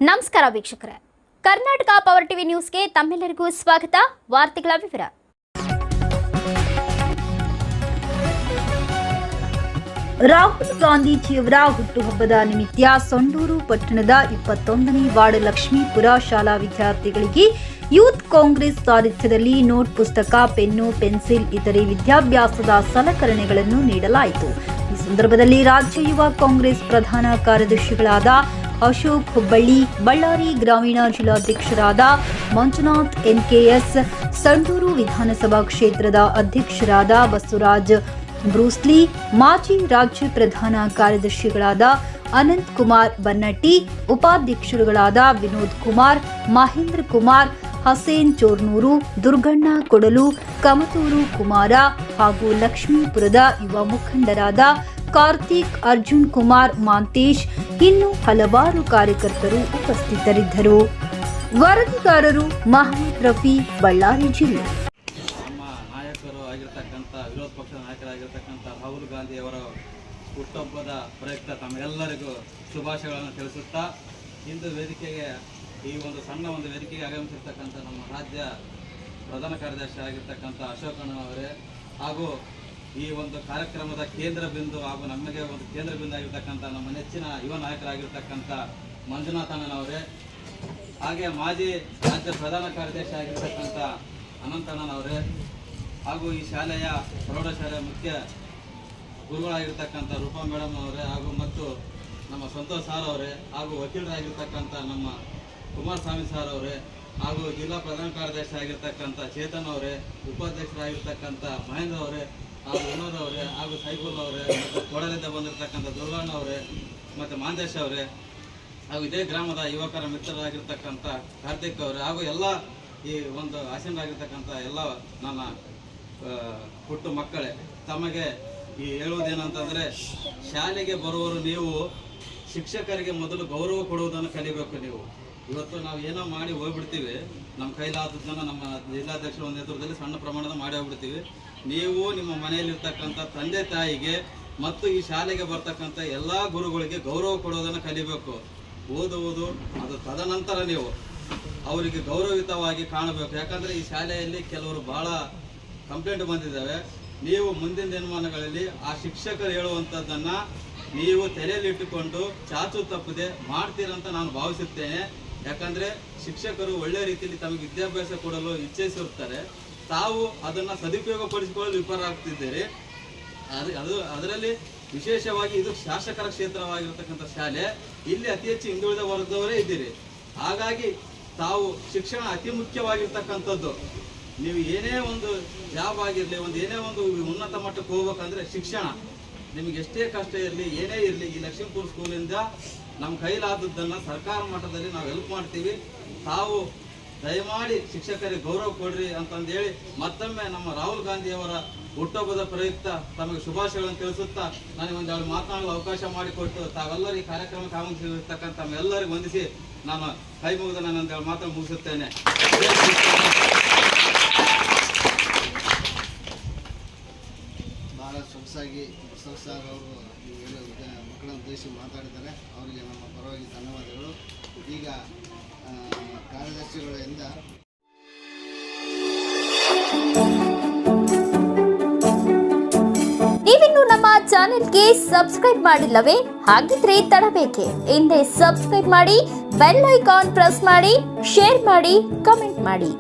ನಮಸ್ಕಾರ ವೀಕ್ಷಕರೇ, Karnataka power TV ನ್ಯೂಸ್ಗೆ ತಮ್ಮೆಲ್ಲರಿಗೂ ಸ್ವಾಗತ. ವಾರ್ತೆಗಳ ವಿವರ. ರಾಹುಲ್ ಗಾಂಧೀಜಿಯವರ ಹುಟ್ಟುಹಬ್ಬದ ನಿಮಿತ್ತ ಸಂಡೂರು ಪಟ್ಟಣದ 21ನೇ ವಾರ್ಡ್ ಲಕ್ಷ್ಮೀಪುರ ಶಾಲಾ ವಿದ್ಯಾರ್ಥಿಗಳಿಗೆ ಯೂತ್ ಕಾಂಗ್ರೆಸ್ ಸಾರಥ್ಯದಲ್ಲಿ ನೋಟ್ ಪುಸ್ತಕ, ಪೆನ್ನು, ಪೆನ್ಸಿಲ್, ಇತರೆ ವಿದ್ಯಾಭ್ಯಾಸದ ಸಲಕರಣೆಗಳನ್ನು ನೀಡಲಾಯಿತು. ಈ ಸಂದರ್ಭದಲ್ಲಿ ರಾಜ್ಯ ಯುವ ಕಾಂಗ್ರೆಸ್ ಪ್ರಧಾನ ಕಾರ್ಯದರ್ಶಿಗಳಾದ ಅಶೋಕ್ ಹುಬ್ಬಳ್ಳಿ, ಬಳ್ಳಾರಿ ಗ್ರಾಮೀಣ ಜಿಲ್ಲಾಧ್ಯಕ್ಷರಾದ ಮಂಜುನಾಥ್ ಎನ್ಕೆಎಸ್, ಸಂಡೂರು ವಿಧಾನಸಭಾ ಕ್ಷೇತ್ರದ ಅಧ್ಯಕ್ಷರಾದ ಬಸವರಾಜ್ ಬ್ರೂಸ್ಲಿ, ಮಾಜಿ ರಾಜ್ಯ ಪ್ರಧಾನ ಕಾರ್ಯದರ್ಶಿಗಳಾದ ಅನಂತ್ ಕುಮಾರ್ ಬನ್ನಟ್ಟಿ, ಉಪಾಧ್ಯಕ್ಷರುಗಳಾದ ವಿನೋದ್ ಕುಮಾರ್, ಮಹೇಂದ್ರ ಕುಮಾರ್, ಹಸೇನ್ ಚೋರ್ನೂರು, ದುರ್ಗಣ್ಣ ಕೊಡಲು, ಕಮತೂರು ಕುಮಾರ ಹಾಗೂ ಲಕ್ಷ್ಮೀಪುರದ ಯುವ ಮುಖಂಡರಾದ ಕಾರ್ತಿಕ್, ಅರ್ಜುನ್ ಕುಮಾರ್, ಮಾಂತೇಶ್ ಇನ್ನು ಹಲವಾರು ಕಾರ್ಯಕರ್ತರು ಉಪಸ್ಥಿತರಿದ್ದರು. ವರದಿಗಾರರು ಮಹಮ್ಮದ್ ರಫಿ, ಬಳ್ಳಾರಿ ಜಿಲ್ಲೆ. ನಮ್ಮ ನಾಯಕರು ಆಗಿರ್ತಕ್ಕಂಥ ವಿರೋಧ ಪಕ್ಷದ ನಾಯಕರಾಗಿರ್ತಕ್ಕಂಥ ರಾಹುಲ್ ಗಾಂಧಿ ಅವರ ಹುಟ್ಟುಹಬ್ಬದ ಪ್ರಯುಕ್ತ ತಮ್ಮೆಲ್ಲರಿಗೂ ಶುಭಾಶಯಗಳನ್ನು ತಿಳಿಸುತ್ತಾ, ಇಂದು ವೇದಿಕೆಗೆ ಈ ಒಂದು ವೇದಿಕೆಗೆ ಆಗಮಿಸಿರ್ತಕ್ಕಂಥ ನಮ್ಮ ರಾಜ್ಯ ಪ್ರಧಾನ ಕಾರ್ಯದರ್ಶಿ ಆಗಿರ್ತಕ್ಕಂಥ ಅಶೋಕಣ್ಣನವರೇ ಹಾಗೂ ಈ ಒಂದು ಕಾರ್ಯಕ್ರಮದ ಕೇಂದ್ರ ಬಿಂದು ಹಾಗೂ ನಮಗೆ ಒಂದು ಕೇಂದ್ರ ಬಿಂದು ಆಗಿರ್ತಕ್ಕಂಥ ನಮ್ಮ ನೆಚ್ಚಿನ ಯುವ ನಾಯಕರಾಗಿರ್ತಕ್ಕಂಥ ಮಂಜುನಾಥಣ್ಣನವರೇ, ಹಾಗೆ ಮಾಜಿ ರಾಜ್ಯ ಪ್ರಧಾನ ಕಾರ್ಯದರ್ಶಿ ಆಗಿರ್ತಕ್ಕಂಥ ಅನಂತಣ್ಣನವರೇ ಹಾಗೂ ಈ ಶಾಲೆಯ ಪ್ರೌಢಶಾಲೆಯ ಮುಖ್ಯ ಗುರುಗಳಾಗಿರ್ತಕ್ಕಂಥ ರೂಪಾ ಮೇಡಮ್ ಅವರೇ ಹಾಗೂ ಮತ್ತು ನಮ್ಮ ಸಂತೋಷ್ ಸಾರ್ ಅವರೇ ಹಾಗೂ ವಕೀಲರಾಗಿರ್ತಕ್ಕಂಥ ನಮ್ಮ ಕುಮಾರಸ್ವಾಮಿ ಸಾರ್ ಅವರೇ ಹಾಗೂ ಜಿಲ್ಲಾ ಪ್ರಧಾನ ಕಾರ್ಯದರ್ಶಿ ಆಗಿರ್ತಕ್ಕಂಥ ಚೇತನ್ ಅವರೇ, ಉಪಾಧ್ಯಕ್ಷರಾಗಿರ್ತಕ್ಕಂಥ ಮಹೇಂದ್ರ ಅವರೇ ಹಾಗೂ ವಿನೋದ್ ಅವರೇ ಹಾಗೂ ಸೈಫುಲ್ ಅವರೇ ಮತ್ತು ಕೊಡಲಿಂದ ಬಂದಿರತಕ್ಕಂಥ ದುರ್ಗಣ್ಣ ಅವರೇ ಮತ್ತು ಮಾಂತೇಶ್ ಅವರೇ ಹಾಗೂ ಇದೇ ಗ್ರಾಮದ ಯುವಕರ ಮಿತ್ರರಾಗಿರ್ತಕ್ಕಂಥ ಕಾರ್ತಿಕ್ ಅವರೇ ಹಾಗೂ ಎಲ್ಲ ಈ ಒಂದು ಆಸೀನರಾಗಿರ್ತಕ್ಕಂಥ ಎಲ್ಲ ನನ್ನ ಹುಟ್ಟು ಮಕ್ಕಳೇ, ತಮಗೆ ಈ ಹೇಳುವುದೇನಂತಂದರೆ, ಶಾಲೆಗೆ ಬರುವವರು ನೀವು ಶಿಕ್ಷಕರಿಗೆ ಮೊದಲು ಗೌರವ ಕೊಡುವುದನ್ನು ಕಲಿಬೇಕು. ನೀವು ಇವತ್ತು ನಾವು ಏನೋ ಮಾಡಿ ಹೋಗ್ಬಿಡ್ತೀವಿ, ನಮ್ಮ ಕೈಲಾದದ್ದನ್ನು ನಮ್ಮ ಜಿಲ್ಲಾಧ್ಯಕ್ಷರ ಒಂದು ನೇತೃತ್ವದಲ್ಲಿ ಸಣ್ಣ ಪ್ರಮಾಣದ ಮಾಡಿ ಹೋಗ್ಬಿಡ್ತೀವಿ. ನೀವು ನಿಮ್ಮ ಮನೆಯಲ್ಲಿರ್ತಕ್ಕಂಥ ತಂದೆ ತಾಯಿಗೆ ಮತ್ತು ಈ ಶಾಲೆಗೆ ಬರ್ತಕ್ಕಂಥ ಎಲ್ಲ ಗುರುಗಳಿಗೆ ಗೌರವ ಕೊಡೋದನ್ನು ಕಲಿಬೇಕು. ಓದುವುದು ಅದು ತದನಂತರ ನೀವು ಅವರಿಗೆ ಗೌರವಯುತವಾಗಿ ಕಾಣಬೇಕು. ಯಾಕಂದರೆ ಈ ಶಾಲೆಯಲ್ಲಿ ಕೆಲವರು ಭಾಳ ಕಂಪ್ಲೇಂಟ್ ಬಂದಿದ್ದಾವೆ. ನೀವು ಮುಂದಿನ ದಿನಮಾನಗಳಲ್ಲಿ ಆ ಶಿಕ್ಷಕರು ಹೇಳುವಂಥದ್ದನ್ನು ನೀವು ತಲೆಯಲ್ಲಿಟ್ಟುಕೊಂಡು ಚಾಚು ತಪ್ಪದೆ ಮಾಡ್ತೀರಂತ ನಾನು ಭಾವಿಸುತ್ತೇನೆ. ಯಾಕಂದರೆ ಶಿಕ್ಷಕರು ಒಳ್ಳೆಯ ರೀತಿಯಲ್ಲಿ ತಮಗೆ ವಿದ್ಯಾಭ್ಯಾಸ ಕೊಡಲು ಇಚ್ಛಿಸಿರುತ್ತಾರೆ, ತಾವು ಅದನ್ನು ಸದುಪಯೋಗಪಡಿಸಿಕೊಳ್ಳಲು ವಿಫಲರಾಗ್ತಿದ್ದೀರಿ. ಅದರಲ್ಲಿ ವಿಶೇಷವಾಗಿ ಇದು ಶಾಸಕರ ಕ್ಷೇತ್ರವಾಗಿರ್ತಕ್ಕಂಥ ಶಾಲೆ, ಇಲ್ಲಿ ಅತಿ ಹೆಚ್ಚು ಹಿಂದುಳಿದ ವರ್ಗದವರೇ ಇದ್ದೀರಿ. ಹಾಗಾಗಿ ತಾವು ಶಿಕ್ಷಣ ಅತಿ ಮುಖ್ಯವಾಗಿರ್ತಕ್ಕಂಥದ್ದು. ನೀವು ಏನೇ ಒಂದು ಜಾಬ್ ಆಗಿರಲಿ, ಏನೇ ಒಂದು ಉನ್ನತ ಮಟ್ಟಕ್ಕೆ ಹೋಗ್ಬೇಕಂದ್ರೆ ಶಿಕ್ಷಣ ನಿಮಗೆ ಎಷ್ಟೇ ಕಷ್ಟ ಇರಲಿ, ಏನೇ ಇರಲಿ, ಈ ಲಕ್ಷ್ಮೀಪುರ ಸ್ಕೂಲಿಂದ ನಮ್ಮ ಕೈಲಾದದ್ದನ್ನು ಸರ್ಕಾರ ಮಟ್ಟದಲ್ಲಿ ನಾವು ಹೆಲ್ಪ್ ಮಾಡ್ತೀವಿ. ತಾವು ದಯಮಾಡಿ ಶಿಕ್ಷಕರಿಗೆ ಗೌರವ ಕೊಡ್ರಿ ಅಂತಂದೇಳಿ ಮತ್ತೊಮ್ಮೆ ನಮ್ಮ ರಾಹುಲ್ ಗಾಂಧಿಯವರ ಹುಟ್ಟುಹಬ್ಬದ ಪ್ರಯುಕ್ತ ತಮಗೆ ಶುಭಾಶಯಗಳನ್ನು ತಿಳಿಸುತ್ತಾ, ನನಗೆ ಒಂದೆರಡು ಮಾತನಾಡಲು ಅವಕಾಶ ಮಾಡಿಕೊಟ್ಟು ತಾವೆಲ್ಲರೂ ಈ ಕಾರ್ಯಕ್ರಮಕ್ಕೆ ಆಗಮಿಸಿರ್ತಕ್ಕಂಥ ತಮ್ಮೆಲ್ಲರಿಗೂ ವಂದಿಸಿ ನಾನು ಕೈ ಮುಗಿದ ನಾನು ಒಂದೆರಡು ಮಾತನ್ನು ಮುಗಿಸುತ್ತೇನೆ. ಭಾಳ ಸೊಗಸಾಗಿ ಬಸವ ಸಾರ್ ಅವರು ಮಕ್ಕಳನ್ನು ಉದ್ದೇಶಿಸಿ ಮಾತಾಡಿದ್ದಾರೆ. ಅವರಿಗೆ ನಮ್ಮ ಪರವಾಗಿ ಧನ್ಯವಾದಗಳು. ಈಗ ಕಾರ್ಯದರ್ಶಿಗಳಿಂದ ನೀವಿನ್ನು ನಮ್ಮ ಚಾನೆಲ್ಗೆ ಸಬ್ಸ್ಕ್ರೈಬ್ ಮಾಡಿಲ್ಲವೇ? ಹಾಗಿದ್ರೆ ತಡಬೇಕೆ? ಹಿಂದೆ ಸಬ್ಸ್ಕ್ರೈಬ್ ಮಾಡಿ, ಬೆಲ್ ಐಕಾನ್ ಪ್ರೆಸ್ ಮಾಡಿ, ಶೇರ್ ಮಾಡಿ, ಕಮೆಂಟ್ ಮಾಡಿ.